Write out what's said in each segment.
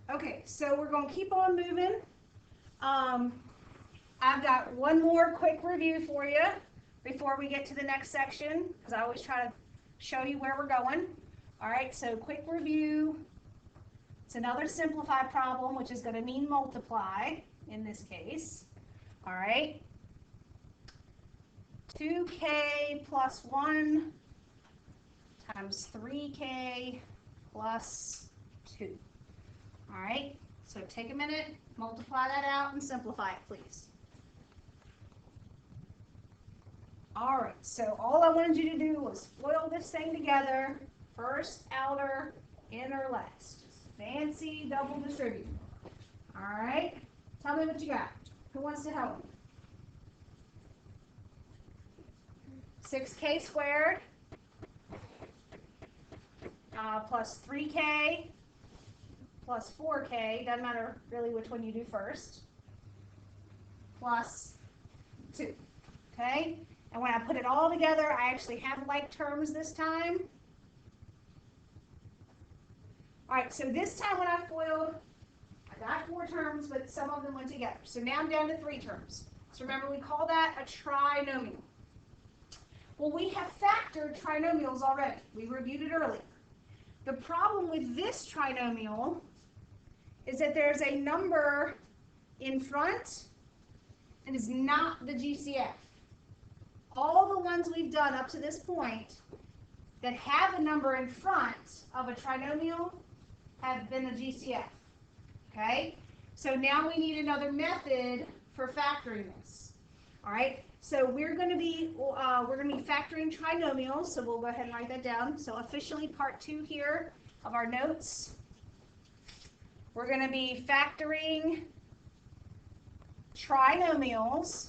Okay, so we're going to keep on moving. I've got one more quick review for you before we get to the next section, because I always try to show you where we're going. All right, so quick review. It's another simplified problem, which is going to mean multiply in this case. All right. 2k plus 1 times 3k plus 2. All right, so take a minute, multiply that out, and simplify it, please. All right, so all I wanted you to do was FOIL this thing together, first, outer, inner, last. Just fancy double distribute. All right, tell me what you got. Who wants to help me? 6k squared plus 3k plus 4k, doesn't matter really which one you do first, plus 2, okay? And when I put it all together, I actually have like terms this time. All right, so this time when I FOILed, I got 4 terms, but some of them went together. So now I'm down to 3 terms. So remember, we call that a trinomial. Well, we have factored trinomials already. We reviewed it earlier. The problem with this trinomial is that there's a number in front and is not the GCF. All the ones we've done up to this point that have a number in front of a trinomial have been a GCF. Okay? So now we need another method for factoring this. All right? So we're going to be factoring trinomials. So we'll go ahead and write that down. So officially part 2 here of our notes. We're going to be factoring trinomials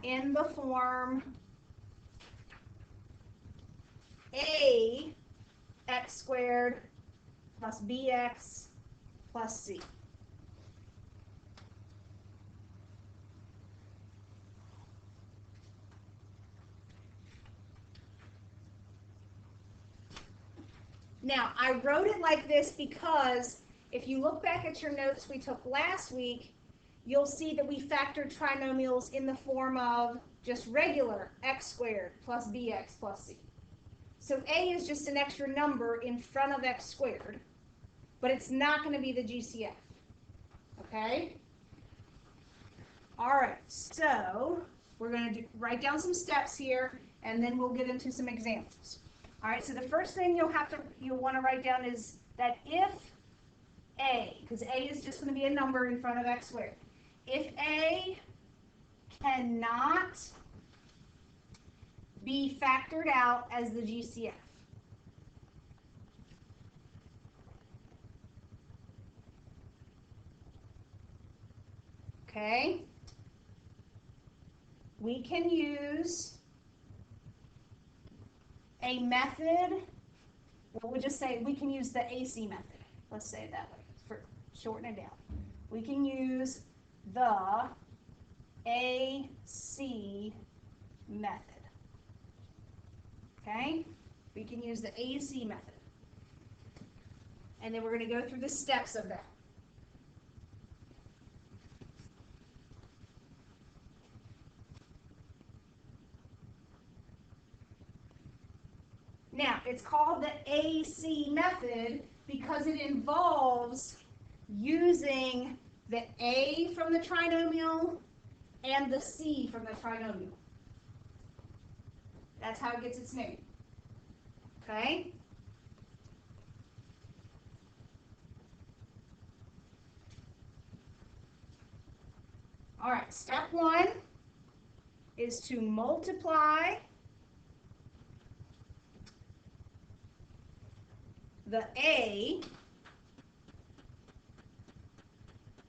in the form ax squared plus bx plus c. Now, I wrote it like this because if you look back at your notes we took last week, you'll see that we factored trinomials in the form of just regular x squared plus bx plus c. So a is just an extra number in front of x squared, but it's not going to be the GCF. Okay? All right, so we're going to write down some steps here, and then we'll get into some examples. All right, so the first thing you'll want to write down is that if a, because a is just going to be a number in front of x squared, if a cannot be factored out as the GCF, okay, we can use a method, we'll just say we can use the AC method. Let's say it that way, for shorten it down. We can use the AC method. Okay? We can use the AC method. And then we're going to go through the steps of that. Now, it's called the AC method because it involves using the A from the trinomial and the C from the trinomial. That's how it gets its name. Okay? All right, step 1 is to multiply the A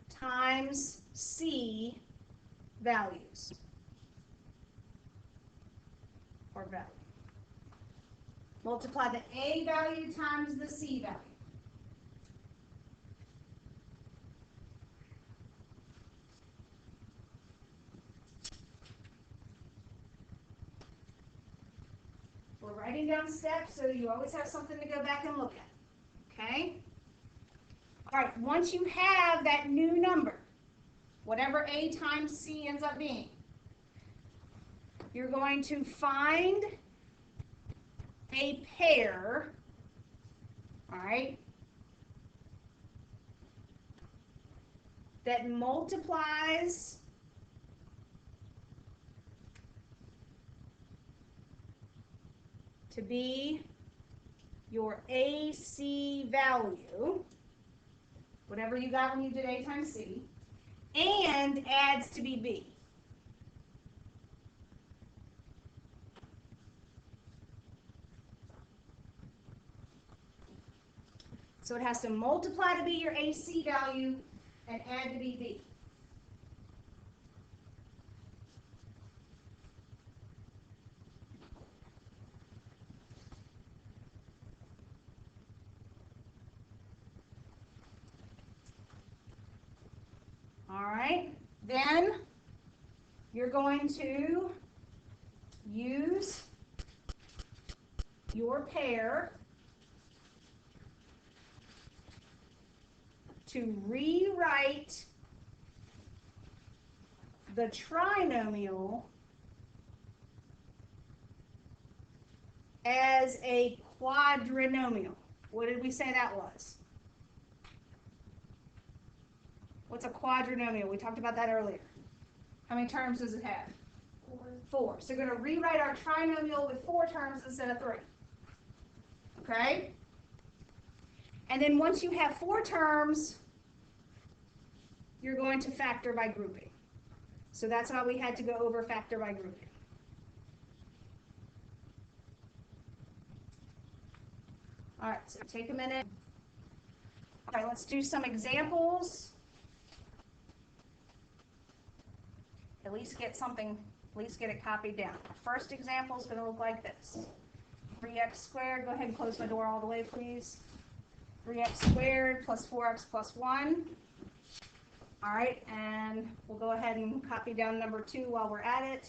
times C values, or value. Multiply the A value times the C value. We're writing writing down steps so you always have something to go back and look at. Okay? All right, once you have that new number, whatever A times C ends up being, you're going to find a pair, all right, that multiplies to be your AC value, whatever you got when you did A times C, and adds to be B. So it has to multiply to be your AC value and add to be B. All right, then you're going to use your pair to rewrite the trinomial as a quadrinomial. What did we say that was? What's a quadrinomial? We talked about that earlier. How many terms does it have? 4. So we're going to rewrite our trinomial with 4 terms instead of 3. Okay? And then once you have 4 terms, you're going to factor by grouping. So that's why we had to go over factor by grouping. All right, so take a minute. All right, let's do some examples. At least get something, at least get it copied down. Our first example is going to look like this. 3x squared, go ahead and close my door all the way, please. 3x squared plus 4x plus 1. All right, and we'll go ahead and copy down number 2 while we're at it.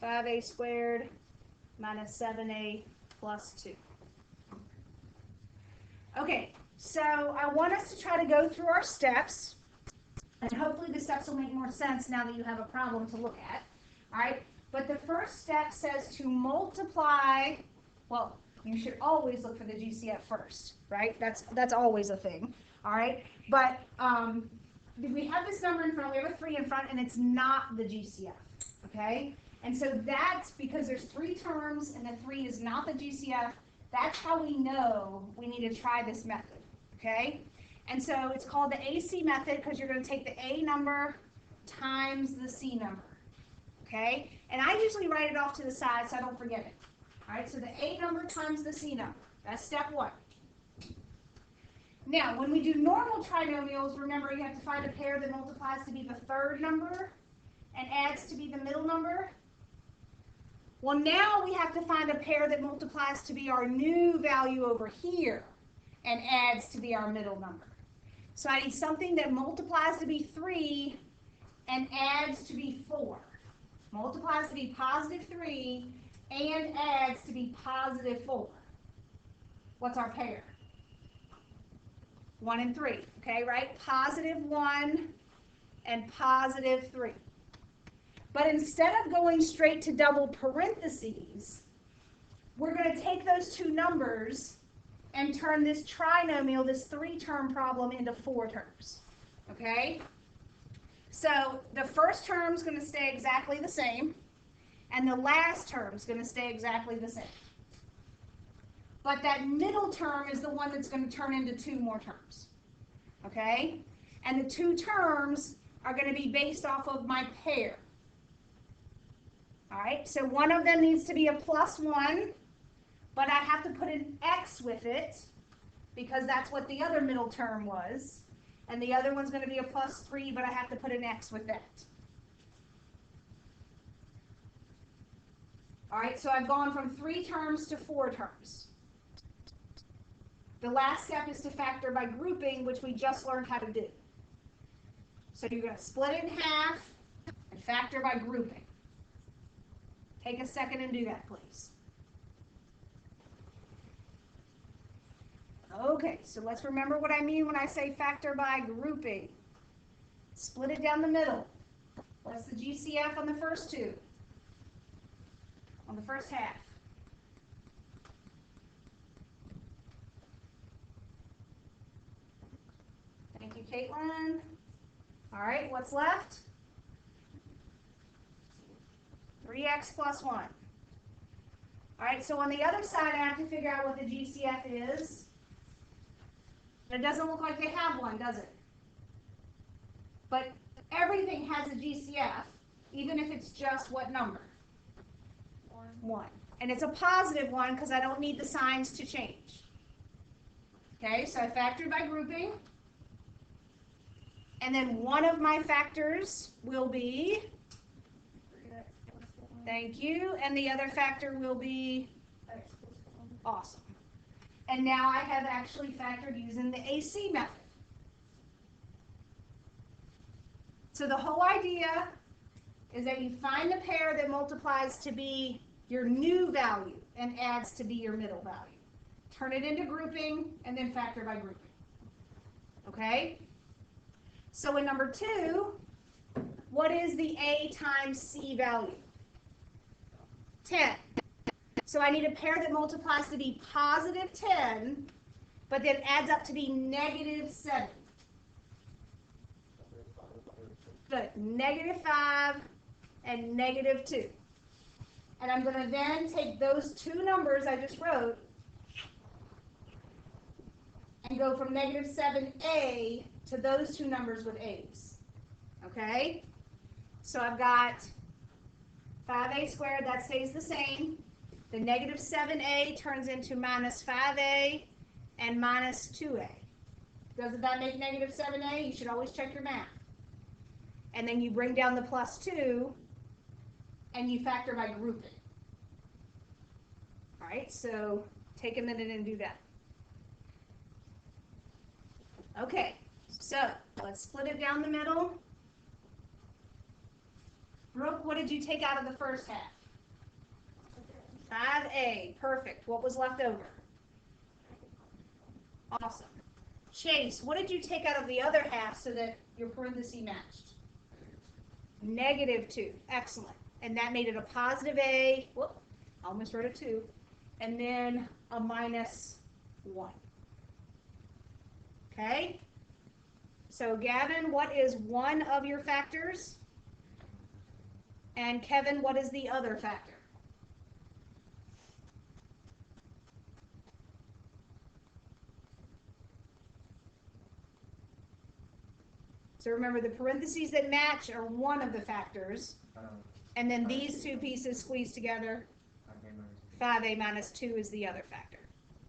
5a squared minus 7a plus 2. Okay, so I want us to try to go through our steps, and hopefully the steps will make more sense now that you have a problem to look at. All right, but the first step says to multiply, well, you should always look for the GCF first, right? That's always a thing, all right? But we have this number in front, we have a 3 in front, and it's not the GCF, okay? And so that's because there's 3 terms, and the 3 is not the GCF. That's how we know we need to try this method, okay? And so it's called the AC method because you're going to take the A number times the C number, okay? And I usually write it off to the side so I don't forget it. All right, so the A number times the C number. That's step 1. Now, when we do normal trinomials, remember you have to find a pair that multiplies to be the third number and adds to be the middle number. Well, now we have to find a pair that multiplies to be our new value over here and adds to be our middle number. So I need something that multiplies to be 3 and adds to be 4. Multiplies to be positive 3 and adds to be positive 4. What's our pair? 1 and 3, okay, right? Positive 1 and positive 3. But instead of going straight to double parentheses, we're going to take those 2 numbers and turn this trinomial, this 3-term problem, into 4 terms, okay? So the first term is going to stay exactly the same, and the last term is going to stay exactly the same. But that middle term is the one that's going to turn into 2 more terms, okay? And the 2 terms are going to be based off of my pair. All right, so one of them needs to be a plus 1, but I have to put an x with it because that's what the other middle term was. And the other one's going to be a plus 3, but I have to put an x with that. All right, so I've gone from 3 terms to 4 terms. The last step is to factor by grouping, which we just learned how to do. So you're going to split it in half and factor by grouping. Take a second and do that, please. Okay, so let's remember what I mean when I say factor by grouping. Split it down the middle. What's the GCF on the first two? On the first half? Thank you, Caitlin. All right, what's left? 3x plus 1. All right, so on the other side, I have to figure out what the GCF is. It doesn't look like they have one, does it? But everything has a GCF, even if it's just what number? 1. And it's a positive one because I don't need the signs to change. Okay, so I factored by grouping. And then one of my factors will be, thank you, and the other factor will be, awesome. And now I have actually factored using the AC method. So the whole idea is that you find the pair that multiplies to be your new value and adds to be your middle value. Turn it into grouping and then factor by grouping. Okay? So in number 2, what is the A times C value? 10. So I need a pair that multiplies to be positive 10, but then adds up to be negative 7. Good. Negative 5 and negative 2. And I'm going to then take those two numbers I just wrote and go from negative 7a to those two numbers with a's. Okay? So I've got 5a squared, that stays the same. The negative 7a turns into minus 5a and minus 2a. Doesn't that make negative 7a? You should always check your math. And then you bring down the plus 2 and you factor by grouping. All right, so take a minute and do that. Okay, so let's split it down the middle. Brooke, what did you take out of the first half? 5a, perfect. What was left over? Awesome. Chase, what did you take out of the other half so that your parenthesis matched? Negative 2, excellent. And that made it a positive a, whoop, I almost wrote a 2, and then a minus 1. Okay? So Gavin, what is one of your factors? And Kevin, what is the other factor? So remember, the parentheses that match are one of the factors. And then these two pieces squeezed together. 5a minus 2 is the other factor.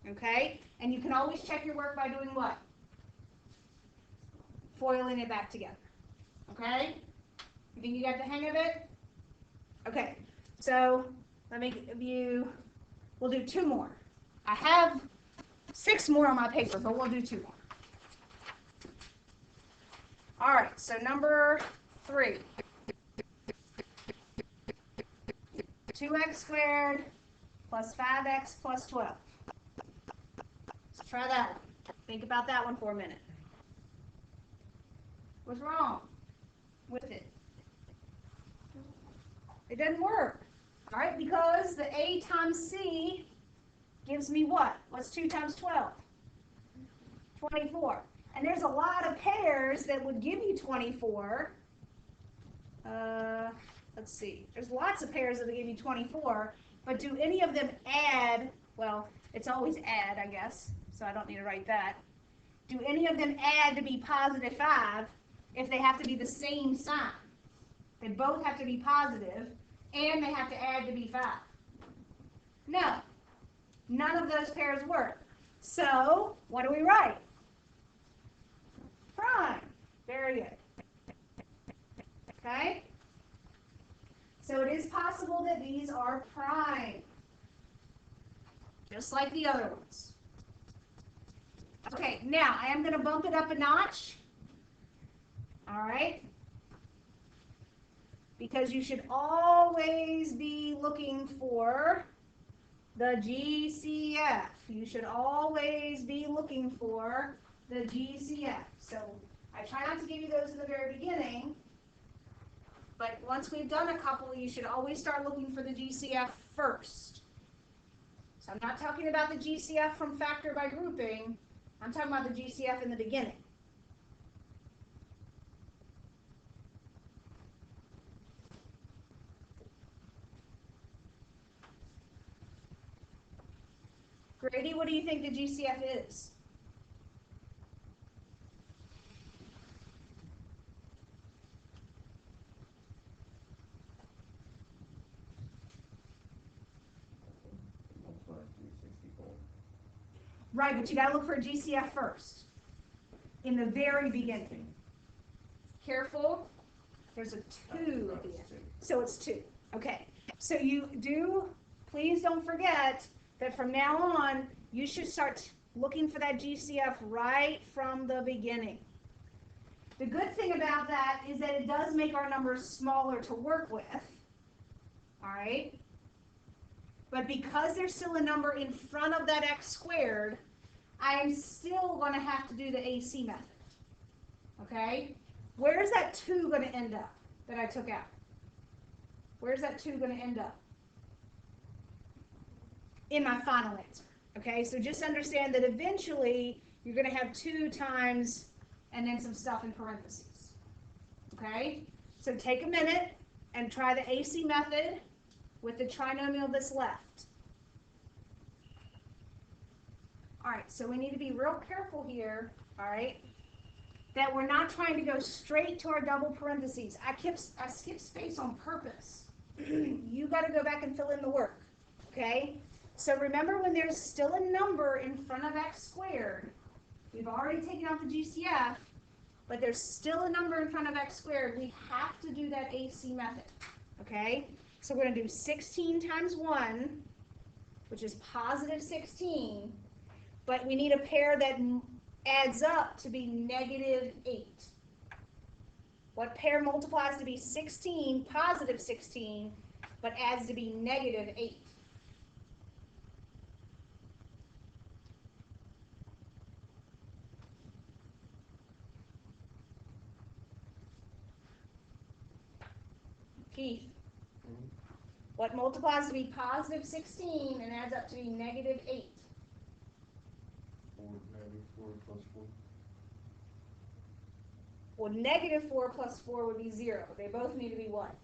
Okay? And you can always check your work by doing what? Foiling it back together. Okay? You think you got the hang of it? Okay. So let me give you, we'll do 2 more. I have 6 more on my paper, but we'll do 2 more. All right, so number 3. 2x squared plus 5x plus 12. Let's try that one. Think about that one for a minute. What's wrong with it? It doesn't work. All right, because the a times c gives me what? What's 2 times 12? 24. And there's a lot of pairs that would give you 24. Let's see. There's lots of pairs that will give you 24, but do any of them add? Well, it's always add, I guess, so I don't need to write that. Do any of them add to be positive 5 if they have to be the same sign? They both have to be positive, and they have to add to be 5. No. None of those pairs work. So, what do we write? Prime. Very good. Okay? So it is possible that these are prime, just like the other ones. Okay, now I am going to bump it up a notch. All right? Because you should always be looking for The GCF. You should always be looking for the GCF. So I try not to give you those in the very beginning, but once we've done a couple, you should always start looking for the GCF first. So I'm not talking about the GCF from factor by grouping. I'm talking about the GCF in the beginning. Grady, what do you think the GCF is? Right, but you got to look for a GCF first, in the very beginning. Careful, there's a 2 at the end, so it's 2. Okay, so you do, please don't forget that from now on, you should start looking for that GCF right from the beginning. The good thing about that is that it does make our numbers smaller to work with, all right? But because there's still a number in front of that x squared, I am still going to have to do the AC method, okay? Where's that 2 going to end up that I took out? Where's that 2 going to end up? In my final answer, okay? So just understand that eventually you're going to have 2 times and then some stuff in parentheses, okay? So take a minute and try the AC method with the trinomial that's left. All right, so we need to be real careful here, all right, that we're not trying to go straight to our double parentheses. I skipped space on purpose. You got to go back and fill in the work, okay? So remember, when there's still a number in front of x squared, we've already taken out the GCF, but there's still a number in front of x squared, we have to do that AC method, okay? So we're going to do 16 times 1, which is positive 16, but we need a pair that adds up to be negative 8. What pair multiplies to be 16, positive 16, but adds to be negative 8? Keith, what multiplies to be positive 16 and adds up to be negative 8? 4 plus 4. Well, negative 4 plus 4 would be 0. They both need to be what?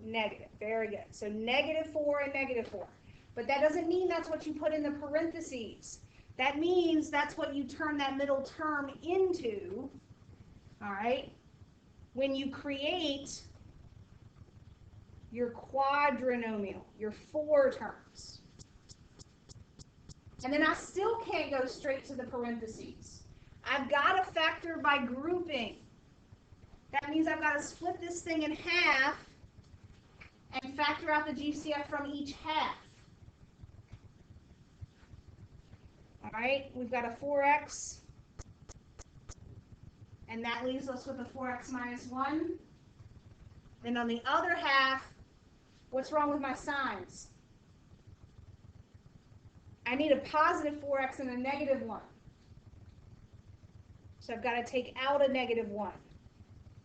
Negative. Very good. So negative 4 and negative 4. But that doesn't mean that's what you put in the parentheses. That means that's what you turn that middle term into, all right, when you create your quadrinomial, your 4 terms. And then I still can't go straight to the parentheses. I've got to factor by grouping. That means I've got to split this thing in half and factor out the GCF from each half. All right, we've got a 4x, and that leaves us with a 4x minus 1. Then on the other half, what's wrong with my signs? I need a positive 4x and a negative 1. So I've got to take out a negative 1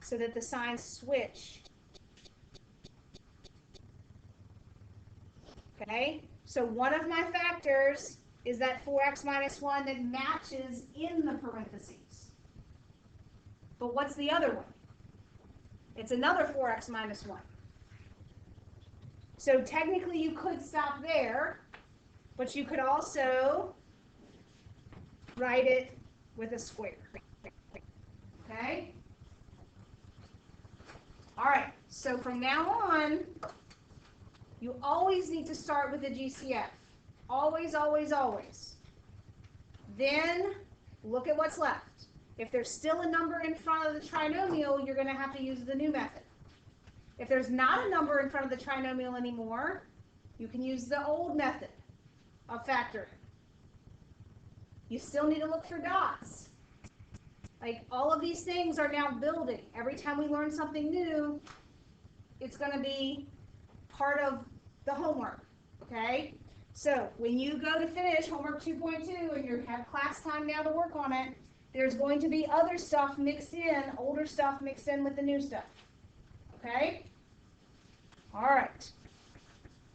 so that the signs switch. Okay, so one of my factors is that 4x minus 1 that matches in the parentheses. But what's the other one? It's another 4x minus 1. So technically you could stop there, but you could also write it with a square. Okay? All right, so from now on, you always need to start with the GCF. Always, always, always. Then look at what's left. If there's still a number in front of the trinomial, you're going to have to use the new method. If there's not a number in front of the trinomial anymore, you can use the old method of factoring. You still need to look for dots. Like, all of these things are now building. Every time we learn something new, it's going to be part of the homework, okay? So when you go to finish homework 2.2 and you have class time now to work on it, there's going to be other stuff mixed in, older stuff mixed in with the new stuff. Okay?